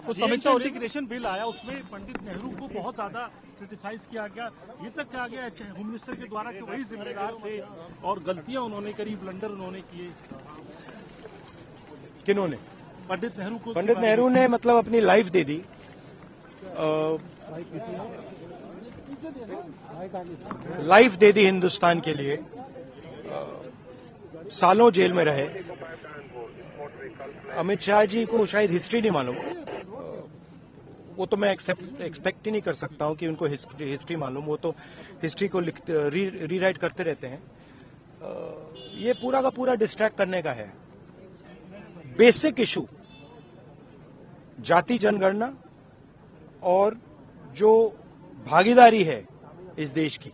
तो समीक्षा integration bill आया, उसमें पंडित नेहरू को बहुत ज्यादा क्रिटिसाइज किया गया, ये तक कहा गया होम मिनिस्टर के द्वारा कि वही जिम्मेदार थे और गलतियां उन्होंने करी, ब्लंडर उन्होंने किए। किन्होंने? पंडित नेहरू को। पंडित नेहरू ने मतलब अपनी लाइफ दे दी, लाइफ दे दी हिंदुस्तान के लिए, सालों जेल में रहे। अमित शाह जी को शायद हिस्ट्री नहीं मालूम, वो तो मैं एक्सपेक्ट ही नहीं कर सकता हूं कि उनको हिस्ट्री मालूम, वो तो हिस्ट्री को रीराइट करते रहते हैं। ये पूरा का पूरा डिस्ट्रैक्ट करने का है। बेसिक इशू जाति जनगणना और जो भागीदारी है इस देश की,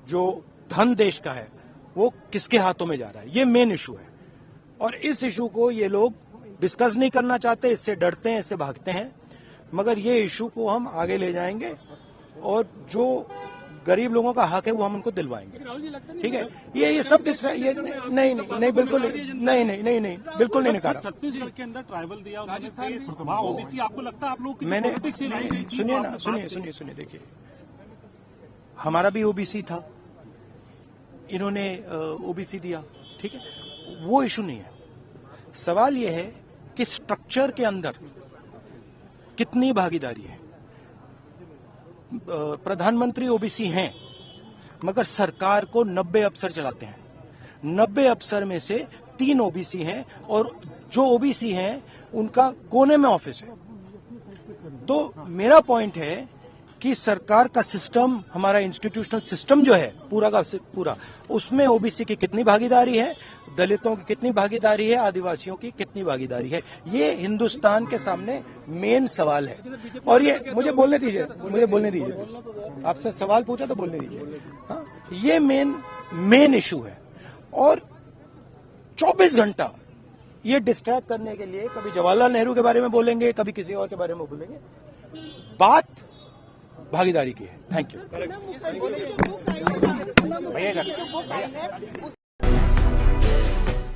जो धन देश का है, वो किसके हाथों में जा रहा है, ये मेन इशू है। और इस इशू को ये लोग डिस्कस नहीं करना चाहते, इससे डरते हैं, इससे भागते हैं। मगर ये इशू को हम आगे ले जाएंगे और जो गरीब लोगों का हक है वो हम उनको दिलवाएंगे। ठीक है, ये सब ये नहीं बिल्कुल नहीं बिल्कुल नहीं नकारा। छत्तीसगढ़ के अंदर ट्राइबल दिया उन्होंने, ओबीसी आपको लगता है आप लोग मैंने सुनिए देखिए, हमारा भी ओबीसी था, इन्होंने ओबीसी दिया, ठीक है, वो इशू नहीं है। सवाल ये है कि स्ट्रक्चर के अंदर कितनी भागीदारी है। प्रधानमंत्री ओबीसी हैं, मगर सरकार को 90 अफसर चलाते हैं। 90 अफसर में से 3 ओबीसी हैं और जो ओबीसी हैं उनका कोने में ऑफिस है। तो मेरा पॉइंट है कि सरकार का सिस्टम, हमारा इंस्टीट्यूशनल सिस्टम जो है पूरा का पूरा, उसमें ओबीसी की कितनी भागीदारी है, दलितों की कितनी भागीदारी है, आदिवासियों की कितनी भागीदारी है, ये हिंदुस्तान के सामने मेन सवाल है। और ये मुझे बोलने दीजिए, आपसे सवाल पूछा तो बोलने दीजिए। हाँ, ये मेन इशू है। और 24 घंटा ये डिस्ट्रैक्ट करने के लिए कभी जवाहरलाल नेहरू के बारे में बोलेंगे, कभी किसी और के बारे में बोलेंगे। बात भागीदारी की है। Thank you.